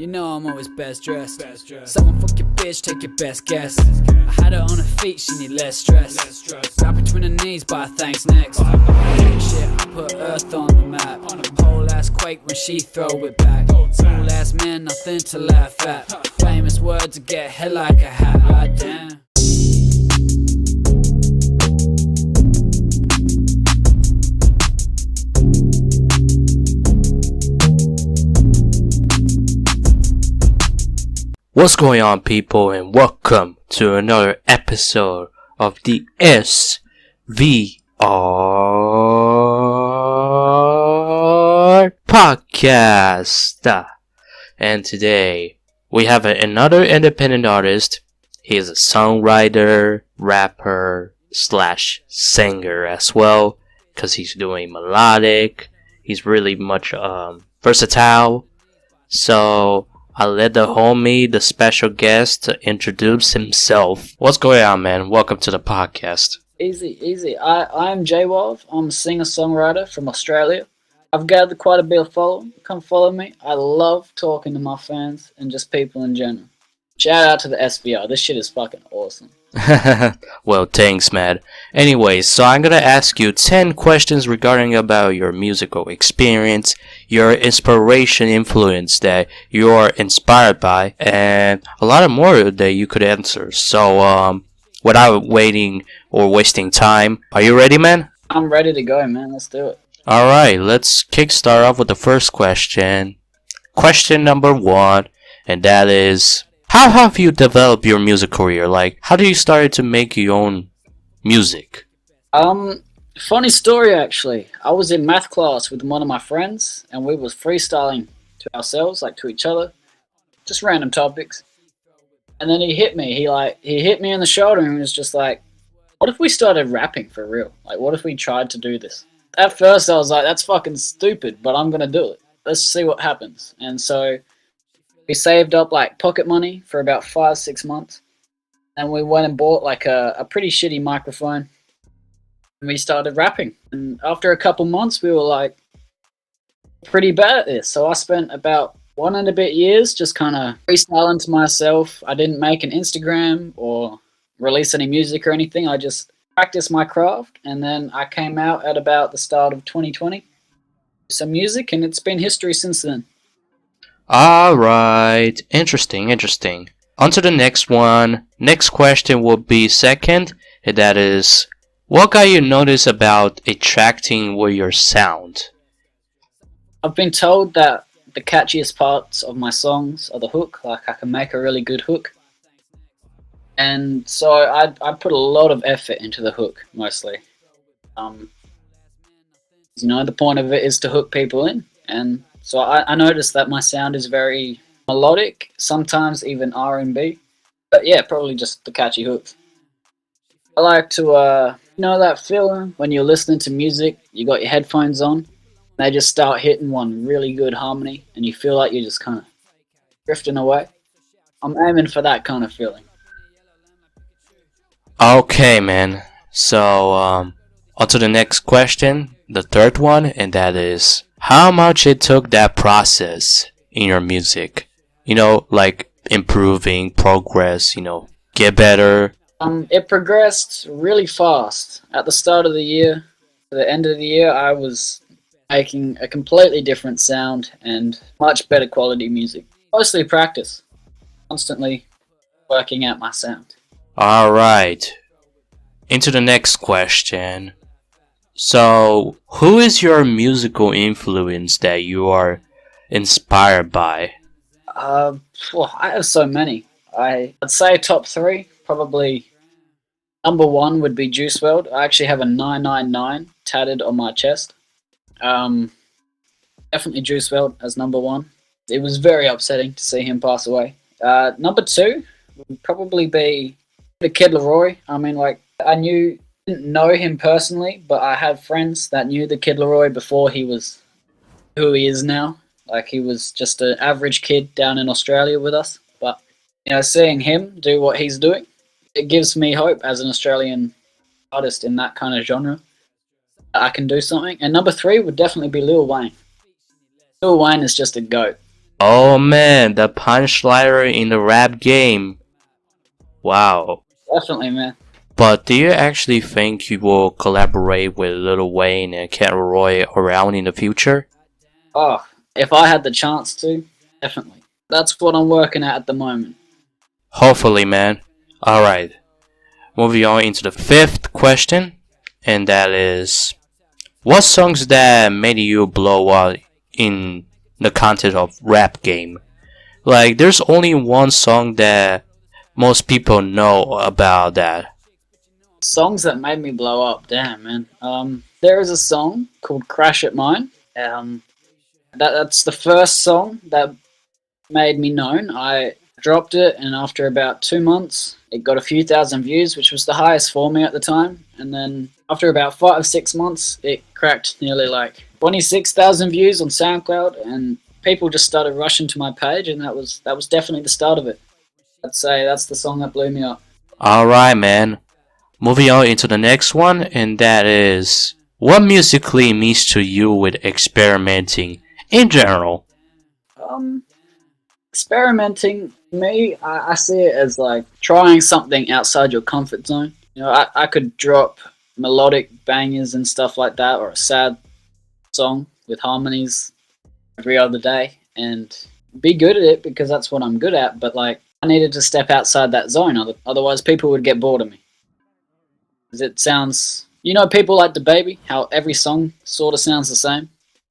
You know I'm always best dressed. Someone fuck your bitch, take your best guess. I had her on her feet, she need less stress. Right between her knees, but thanks next. Shit, I put earth on the map. Whole ass quake when she throw it back. Small ass man, nothing to laugh at. Famous words to get hit like a hat. Ah, damn. What's going on, people, and welcome to another episode of the SVR podcast. And today we have another independent artist. He is a songwriter, rapper / singer as well, because he's doing melodic. He's really much versatile. So I'll let the homie, the special guest, introduce himself. What's going on, man? Welcome to the podcast. Easy. I'm JaeWav. I'm a singer-songwriter from Australia. I've gathered quite a bit of following. Come follow me. I love talking to my fans and just people in general. Shout out to the SVR. This shit is fucking awesome. Well, thanks, man. Anyways, so I'm gonna ask you 10 questions regarding about your musical experience, your inspiration, influence that you are inspired by, and a lot of more that you could answer. So, without waiting or wasting time, are you ready, man? I'm ready to go, man. Let's do it. Alright, let's kickstart off with the first question. Question number 1, and that is, how have you developed your music career? Like, how did you start to make your own music? Funny story actually. I was in math class with one of my friends, and we was freestyling to ourselves, like to each other, just random topics. And then he hit me. He hit me in the shoulder and was just like, "What if we started rapping for real? Like, what if we tried to do this?" At first, I was like, "That's fucking stupid," but I'm gonna do it. Let's see what happens. And so we saved up like pocket money for about 5-6 months, and we went and bought like a pretty shitty microphone, and we started rapping. And after a couple months, we were like pretty bad at this. So I spent about 1 and a bit years just kind of freestyling to myself. I didn't make an Instagram or release any music or anything. I just practiced my craft, and then I came out at about the start of 2020 with some music, and it's been history since then. Alright, interesting. On to the next one. Next question will be second, and that is, what got you notice about attracting with your sound? I've been told that the catchiest parts of my songs are the hook. Like, I can make a really good hook. And so I put a lot of effort into the hook, mostly. The point of it is to hook people in. And so I noticed that my sound is very melodic, sometimes even R&B. But yeah, probably just the catchy hooks. I like to, that feeling when you're listening to music, you got your headphones on, they just start hitting one really good harmony, and you feel like you're just kind of drifting away. I'm aiming for that kind of feeling. Okay, man. So, on to the next question, the third one, and that is, how much it took that process in your music? Like improving, progress, get better. It progressed really fast. At the start of the year, to the end of the year, I was making a completely different sound and much better quality music. Mostly practice. Constantly working out my sound. Alright. Into the next question. So, who is your musical influence that you are inspired by? I have so many. I'd say top 3, probably number 1 would be JaeWav. I actually have a 999 tatted on my chest. Definitely JaeWav as number 1. It was very upsetting to see him pass away. Number 2 would probably be the Kid Laroi. I mean, like, didn't know him personally, but I had friends that knew the Kid Laroi before he was who he is now. Like, he was just an average kid down in Australia with us. But, seeing him do what he's doing, it gives me hope as an Australian artist in that kind of genre. I can do something. And number 3 would definitely be Lil Wayne. Lil Wayne is just a goat. Oh man, the punchlighter in the rap game. Wow. Definitely, man. But do you actually think you will collaborate with Lil Wayne and Cat Roy around in the future? Oh, if I had the chance to, definitely. That's what I'm working at the moment. Hopefully, man. Alright, moving on into the fifth question, and that is, what songs that made you blow up in the content of rap game? Like, there's only one song that most people know about that. Songs that made me blow up, damn, man. There is a song called "Crash at Mine." That's the first song that made me known. I dropped it, and after about 2 months, it got a few thousand views, which was the highest for me at the time. And then after about 5 or 6 months, it cracked nearly like 26,000 views on SoundCloud, and people just started rushing to my page, and that was definitely the start of it. I'd say that's the song that blew me up. Alright, man. Moving on into the next one, and that is, what musically means to you with experimenting in general? Um, Experimenting, me, I see it as like trying something outside your comfort zone. I could drop melodic bangers and stuff like that, or a sad song with harmonies every other day and be good at it because that's what I'm good at. But like, I needed to step outside that zone, otherwise people would get bored of me. 'Cause it sounds, people like the baby, how every song sort of sounds the same.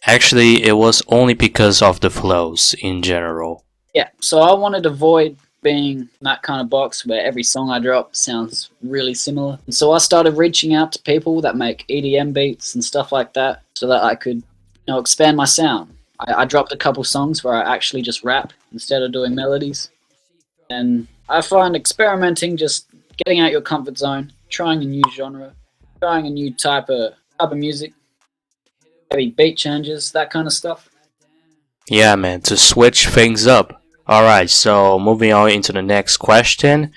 Actually, it was only because of the flows in general. Yeah, so I wanted to avoid being in that kind of box where every song I drop sounds really similar. And so I started reaching out to people that make EDM beats and stuff like that so that I could, expand my sound. I dropped a couple songs where I actually just rap instead of doing melodies. And I find experimenting, just getting out your comfort zone, trying a new genre, trying a new type of music, maybe beat changes, that kind of stuff. Yeah, man, to switch things up. Alright, so moving on into the next question.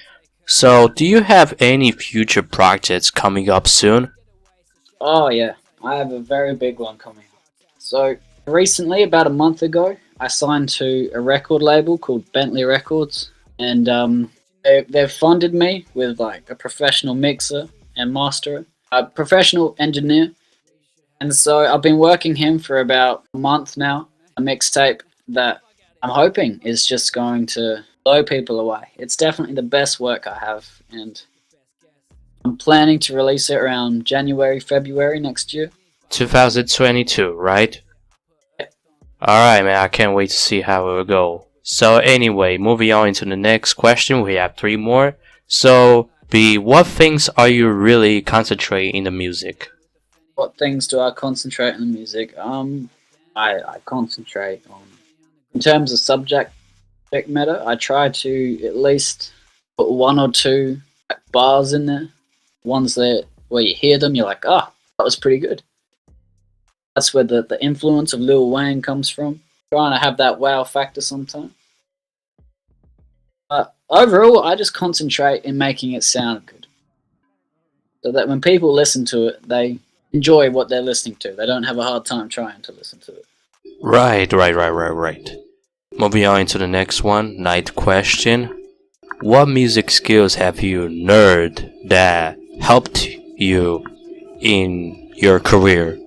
So, do you have any future projects coming up soon? Oh yeah, I have a very big one coming up. So recently, about a month ago, I signed to a record label called Bentley Records, and they've funded me with like a professional mixer and masterer, a professional engineer, and so I've been working him for about a month now. A mixtape that I'm hoping is just going to blow people away. It's definitely the best work I have, and I'm planning to release it around January, February next year. 2022, right? Alright, man, I can't wait to see how it will go. So, anyway, moving on into the next question, we have three more. So, B, what things are you really concentrating in the music? What things do I concentrate on the music? I concentrate on, in terms of subject matter, I try to at least put one or two like, bars in there. Ones that where you hear them, you're like, oh, that was pretty good. That's where the influence of Lil Wayne comes from. Trying to have that wow factor sometimes. But overall, I just concentrate in making it sound good. So that when people listen to it, they enjoy what they're listening to. They don't have a hard time trying to listen to it. Right. Moving on to the next one, ninth question. What music skills have you learned that helped you in your career?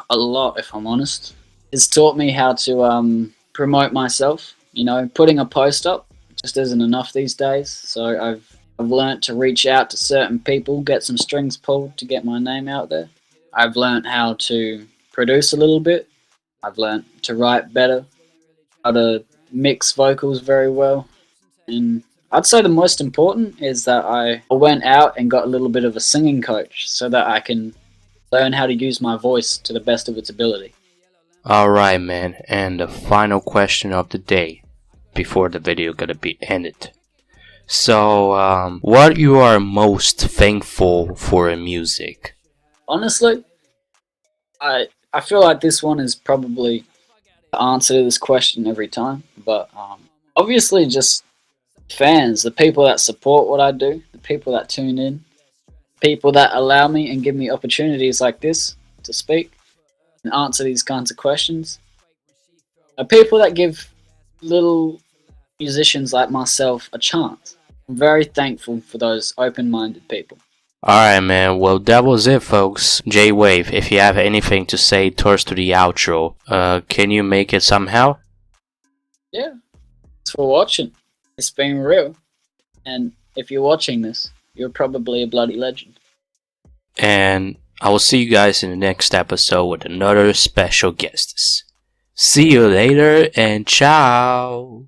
A lot, if I'm honest. It's taught me how to promote myself. Putting a post up just isn't enough these days. So I've learnt to reach out to certain people, get some strings pulled to get my name out there. I've learnt how to produce a little bit. I've learnt to write better, how to mix vocals very well. And I'd say the most important is that I went out and got a little bit of a singing coach so that I can learn how to use my voice to the best of its ability. Alright, man, and the final question of the day before the video gonna be ended. So, what you are most thankful for in music? Honestly, I feel like this one is probably the answer to this question every time, but obviously just fans, the people that support what I do, the people that tune in, people that allow me and give me opportunities like this to speak and answer these kinds of questions. People that give little musicians like myself a chance. I'm very thankful for those open-minded people. Alright, man. Well, that was it, folks. JaeWav, if you have anything to say towards to the outro, can you make it somehow? Yeah. Thanks for watching. It's been real. And if you're watching this, you're probably a bloody legend. And I will see you guys in the next episode with another special guest. See you later and ciao.